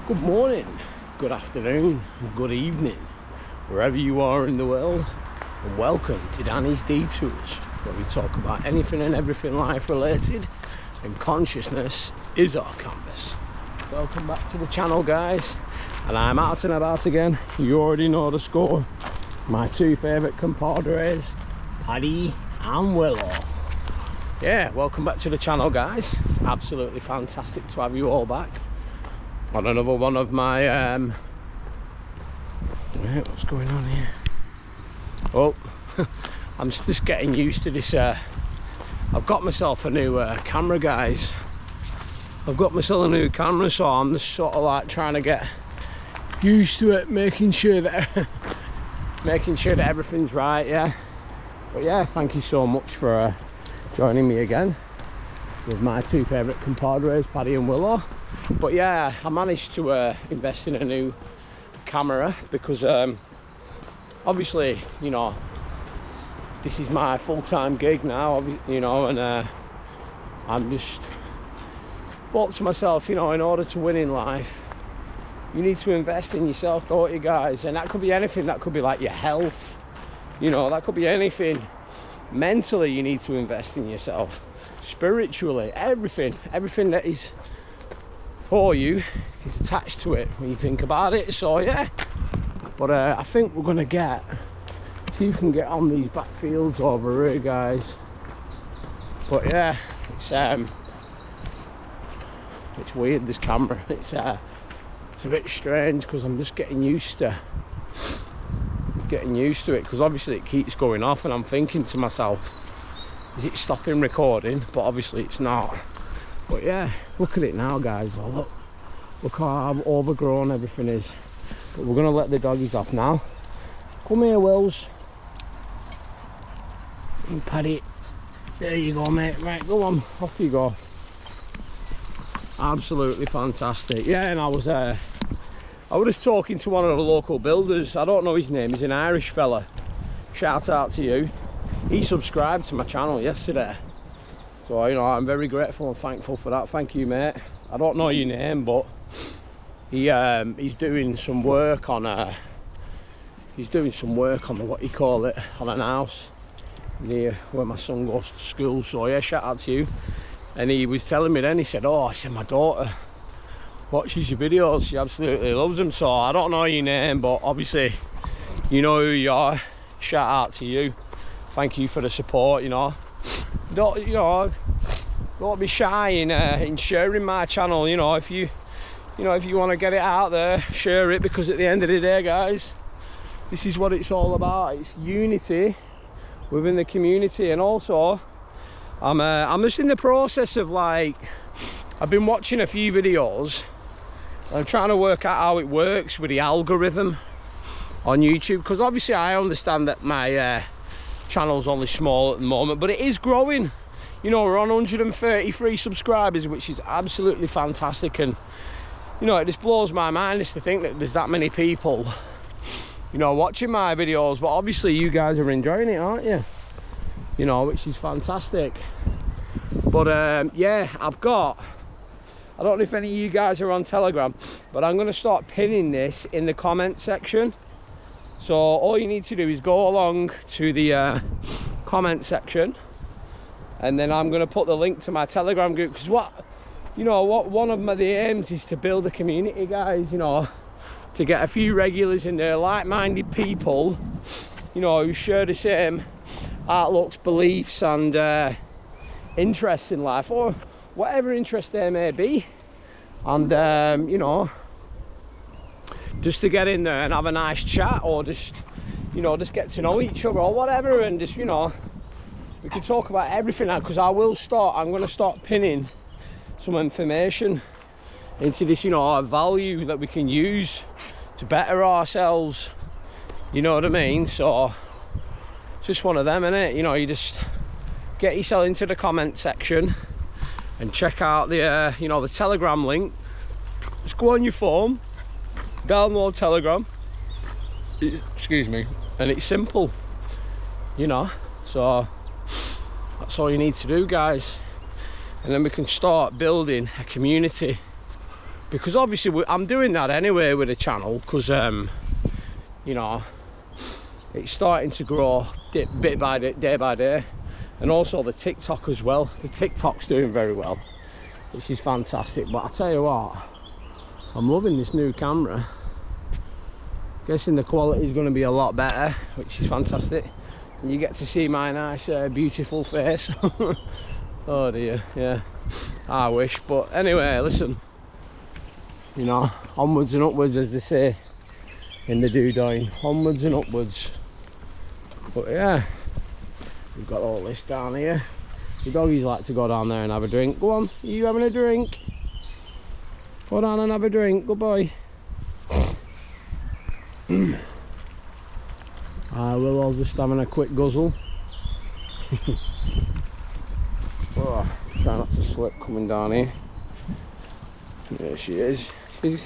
Good morning, good afternoon, good evening, wherever you are in the world, and welcome to Danny's Detours, where we talk about anything and everything life related, and consciousness is our canvas. Welcome back to the channel, guys, and I'm out and about again. You already know the score. My two favourite compadres, Paddy and Willow. Yeah, welcome back to the channel, guys. It's absolutely fantastic to have you all back on another one of my what's going on here? Oh, I'm just getting used to this. I've got myself a new camera, guys. I've got myself a new camera, so I'm just sort of like trying to get used to it, making sure that everything's right. Yeah, but yeah, thank you so much for joining me again with my two favourite compadres, Paddy and Willow. But yeah, I managed to invest in a new camera because obviously, you know, this is my full-time gig now, you know, and I'm just thought to myself, you know, in order to win in life, you need to invest in yourself, don't you, guys? And that could be anything. That could be like your health, you know, that could be anything. Mentally, you need to invest in yourself. Spiritually, everything that is for you is attached to it when you think about it. So yeah, but I think we're gonna see if we can get on these backfields over here, guys. But yeah, it's weird, this camera. It's a bit strange because I'm just getting used to it, because obviously it keeps going off, and I'm thinking to myself, is it stopping recording? But obviously it's not. But yeah, look at it now, guys. Well, look how overgrown everything is. But we're gonna let the doggies off now. Come here, Wills. And Paddy. There you go, mate. Right, go on, off you go. Absolutely fantastic. Yeah, and I was talking to one of the local builders. I don't know his name. He's an Irish fella. Shout out to you. He subscribed to my channel yesterday. So, you know, I'm very grateful and thankful for that. Thank you, mate. I don't know your name, but he's doing some work on what you call it, on an house near where my son goes to school. So yeah, shout out to you. And he was telling me then, he said, my daughter watches your videos, she absolutely loves them. So I don't know your name, but obviously you know who you are. Shout out to you. Thank you for the support, you know. Don't be shy in sharing my channel. You know, if you want to get it out there, share it, because at the end of the day, guys, this is what it's all about. It's unity within the community. And also I'm just in the process of, like, I've been watching a few videos. I'm trying to work out how it works with the algorithm on YouTube, because obviously I understand that my channel's only small at the moment, but it is growing. You know, we're on 133 subscribers, which is absolutely fantastic. And you know, it just blows my mind just to think that there's that many people, you know, watching my videos. But obviously you guys are enjoying it, aren't you? You know, which is fantastic. But yeah, I don't know if any of you guys are on Telegram, but I'm going to start pinning this in the comment section. So all you need to do is go along to the comment section, and then I'm going to put the link to my Telegram group, because one of the aims is to build a community, guys, you know, to get a few regulars in there, like-minded people, you know, who share the same outlooks, beliefs and interests in life, or whatever interest there may be. And you know, just to get in there and have a nice chat, or just, you know, just get to know each other or whatever, and just, you know, we can talk about everything now, because I'm going to start pinning some information into this, you know, a value that we can use to better ourselves, you know what I mean? So it's just one of them, innit? You know, you just get yourself into the comment section and check out the you know, the Telegram link. Just go on your phone, download Telegram, excuse me, and it's simple, you know. So that's all you need to do, guys, and then we can start building a community because obviously I'm doing that anyway with the channel, because you know, it's starting to grow bit by bit, day by day, and also the TikTok as well. The TikTok's doing very well, which is fantastic. But I tell you what, I'm loving this new camera. Guessing the quality is going to be a lot better, which is fantastic. And you get to see my nice beautiful face. Oh dear, yeah, I wish. But anyway, listen, you know, onwards and upwards, as they say in the doodying, onwards and upwards. But yeah, we've got all this down here. The doggies like to go down there and have a drink. Go on, are you having a drink? Go down and have a drink, good boy. We're all just having a quick guzzle. Oh, try not to slip coming down here. There she is. She's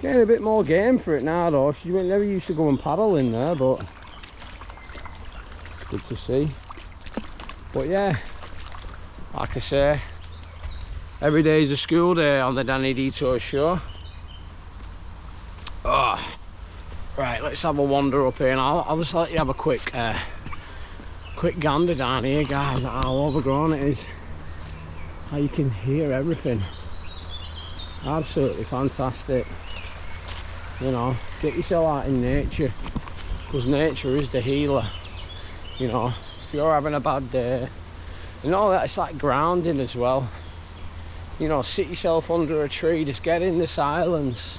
getting a bit more game for it now though. She never used to go and paddle in there, but it's good to see. But yeah, like I say, every day is a school day on the Danny Detour show. Oh, right, let's have a wander up here, and I'll just let you have a quick gander down here, guys, at how overgrown it is. How you can hear everything. Absolutely fantastic. You know, get yourself out in nature, because nature is the healer. You know, if you're having a bad day and all that, it's like grounding as well. You know, sit yourself under a tree, just get in the silence.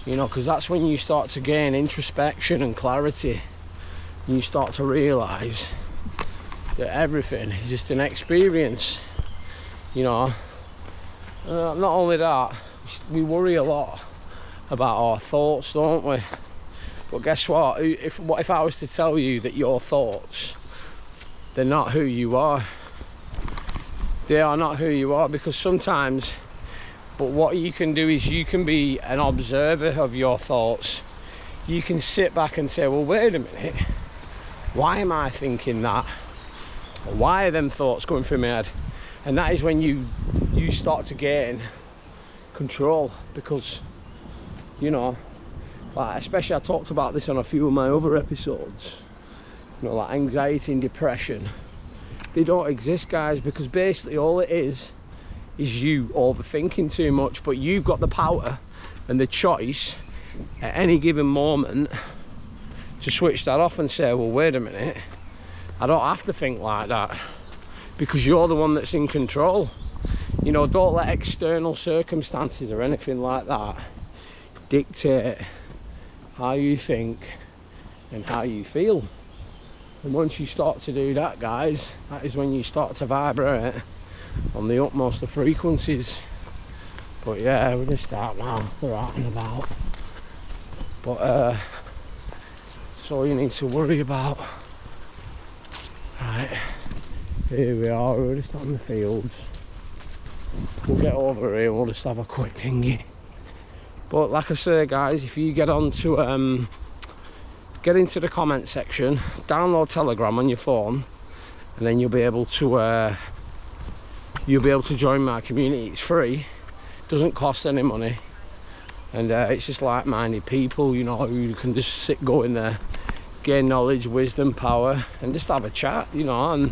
You know, because that's when you start to gain introspection and clarity, and you start to realise that everything is just an experience. You know, not only that, we worry a lot about our thoughts, don't we? But guess what? What if I was to tell you that your thoughts, they're not who you are? They are not who you are, because sometimes, but what you can do is you can be an observer of your thoughts. You can sit back and say, well, wait a minute, why am I thinking that? Why are them thoughts going through my head? And that is when you start to gain control, because, you know, like, especially I talked about this on a few of my other episodes, you know, like anxiety and depression, they don't exist, guys, because basically all it is you overthinking too much. But you've got the power and the choice at any given moment to switch that off and say, well, wait a minute, I don't have to think like that, because you're the one that's in control. You know, don't let external circumstances or anything like that dictate how you think and how you feel. And once you start to do that, guys, that is when you start to vibrate on the utmost of frequencies. But yeah, we're gonna start now. We're out and about. But that's all you need to worry about. Right, here we are. We're just on the fields. We'll get over here and we'll just have a quick thingy. But like I say, guys, if you get on to get into the comment section, download Telegram on your phone, and then you'll be able to join my community. It's free, doesn't cost any money, and it's just like-minded people, you know, who can just go in there, gain knowledge, wisdom, power, and just have a chat, you know. And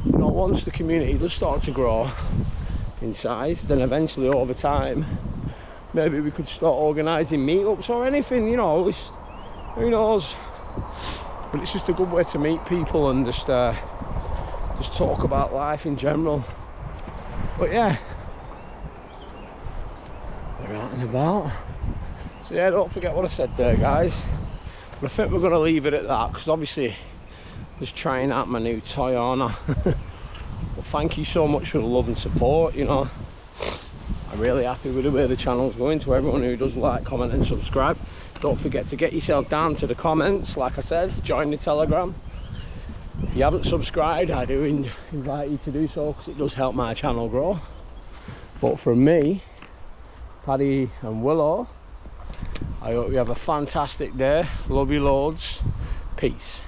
you know, once the community does start to grow in size, then eventually over time maybe we could start organising meetups or anything, you know. Who knows? But it's just a good way to meet people and just talk about life in general. But yeah, we're out and about. So yeah, don't forget what I said there, guys. But I think we're going to leave it at that, because obviously just trying out my new toy, aren't I? But thank you so much for the love and support, you know. I'm really happy with the way the channel's going. To everyone who does like, comment and subscribe, don't forget to get yourself down to the comments. Like I said, join the Telegram. If you haven't subscribed, I do invite you to do so, because it does help my channel grow. But from me, Paddy and Willow, I hope you have a fantastic day. Love you loads. Peace.